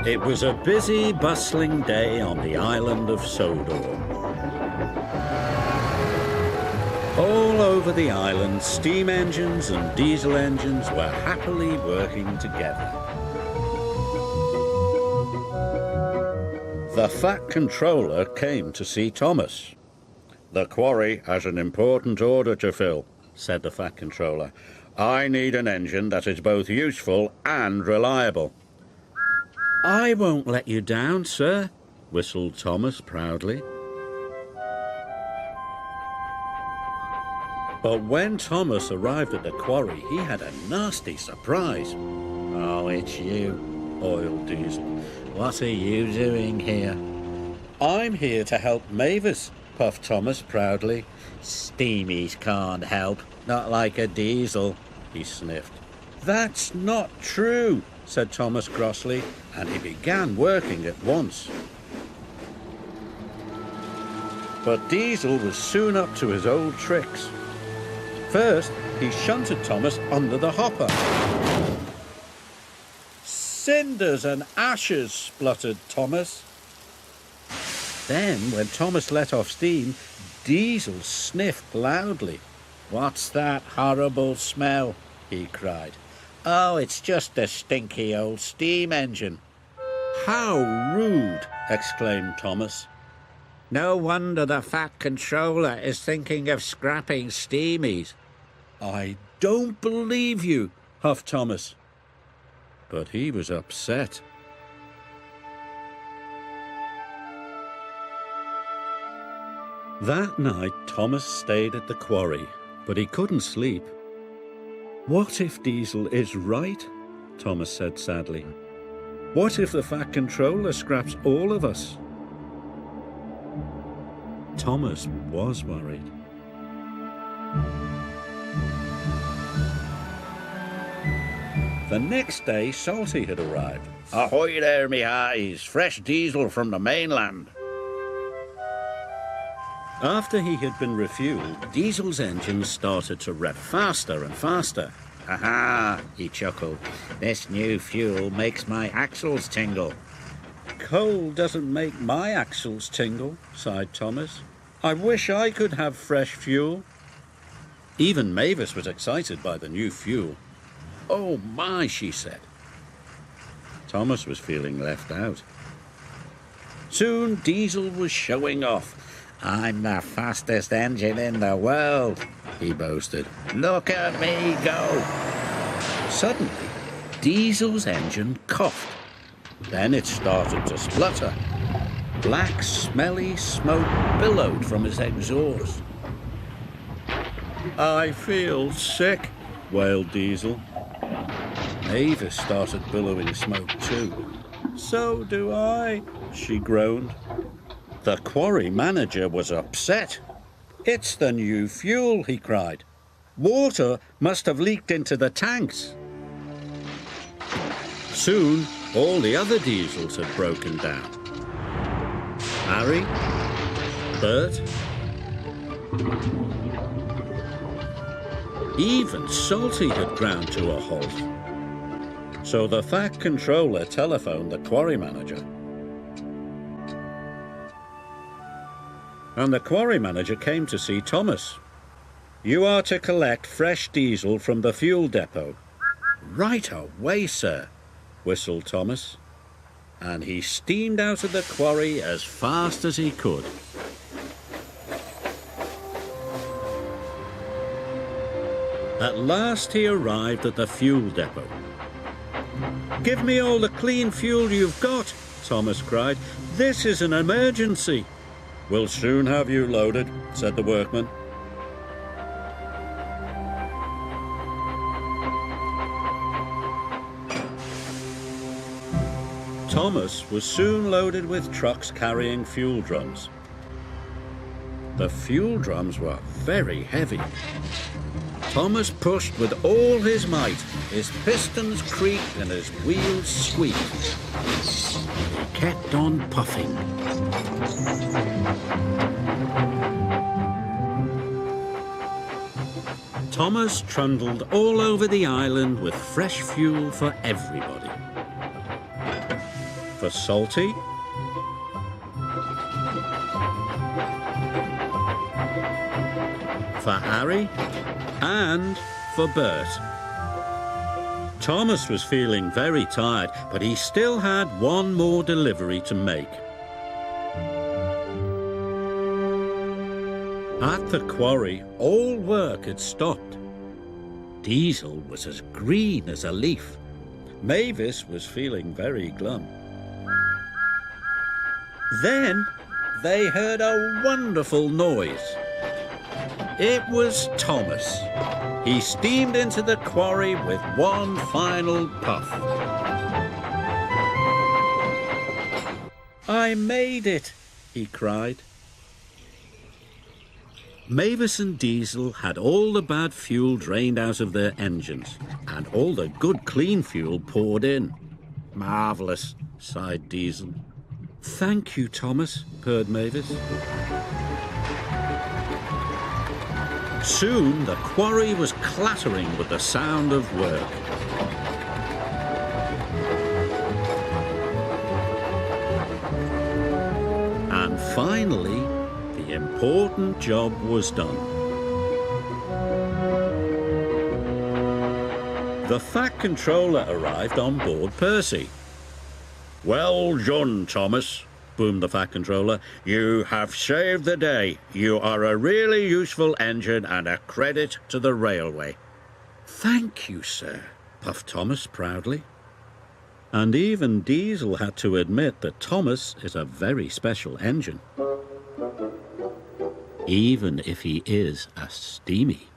It was a busy, bustling day on the island of Sodor. All over the island, steam engines and diesel engines were happily working together. The Fat Controller came to see Thomas. "The quarry has an important order to fill," said the Fat Controller. "I need an engine that is both useful and reliable." "I won't let you down, sir," whistled Thomas proudly. But when Thomas arrived at the quarry, he had a nasty surprise. "Oh, it's you," oiled Diesel. "What are you doing here?" "I'm here to help Mavis," puffed Thomas proudly. "Steamies can't help, not like a diesel," he sniffed. "That's not true," said Thomas crossly, and he began working at once. But Diesel was soon up to his old tricks. First, he shunted Thomas under the hopper. "Cinders and ashes," spluttered Thomas. Then, when Thomas let off steam, Diesel sniffed loudly. "What's that horrible smell?" he cried. "Oh, it's just a stinky old steam engine." "How rude!" exclaimed Thomas. "No wonder the Fat Controller is thinking of scrapping steamies." "I don't believe you," huffed Thomas. But he was upset. That night, Thomas stayed at the quarry, but he couldn't sleep. "What if Diesel is right?" Thomas said sadly. "What if the Fat Controller scraps all of us?" Thomas was worried. The next day, Salty had arrived. "Ahoy there, me hearties! Fresh diesel from the mainland." After he had been refueled, Diesel's engine started to rev faster and faster. "Aha!" he chuckled. "This new fuel makes my axles tingle." "Coal doesn't make my axles tingle," sighed Thomas. "I wish I could have fresh fuel." Even Mavis was excited by the new fuel. "Oh my," she said. Thomas was feeling left out. Soon Diesel was showing off. "I'm the fastest engine in the world," he boasted. "Look at me go." Suddenly, Diesel's engine coughed. Then it started to splutter. Black, smelly smoke billowed from his exhaust. "I feel sick," wailed Diesel. Mavis started billowing smoke too. "So do I," she groaned. The quarry manager was upset. "It's the new fuel," he cried. "Water must have leaked into the tanks." Soon, all the other diesels had broken down. Harry, Bert, even Salty had ground to a halt. So the Fat Controller telephoned the quarry manager. And the quarry manager came to see Thomas. "You are to collect fresh diesel from the fuel depot." "Right away, sir," whistled Thomas. And he steamed out of the quarry as fast as he could. At last he arrived at the fuel depot. "Give me all the clean fuel you've got," Thomas cried. "This is an emergency." "We'll soon have you loaded," said the workman. Thomas was soon loaded with trucks carrying fuel drums. The fuel drums were very heavy. Thomas pushed with all his might. His pistons creaked and his wheels squeaked. He kept on puffing. Thomas trundled all over the island with fresh fuel for everybody. for Salty, for Harry, and for Bert. Thomas was feeling very tired, but he still had one more delivery to make. At the quarry, all work had stopped. Diesel was as green as a leaf. Mavis was feeling very glum. Then they heard a wonderful noise. It was Thomas. He steamed into the quarry with one final puff. "I made it," he cried. Mavis and Diesel had all the bad fuel drained out of their engines and all the good clean fuel poured in. "Marvellous," sighed Diesel. "Thank you, Thomas," purred Mavis. Soon the quarry was clattering with the sound of work. And finally, the important job was done. The Fat Controller arrived on board Percy. "Well done, Thomas," boomed the Fat Controller. "You have saved the day. You are a really useful engine and a credit to the railway." "Thank you, sir," puffed Thomas proudly. And even Diesel had to admit that Thomas is a very special engine, even if he is a steamy.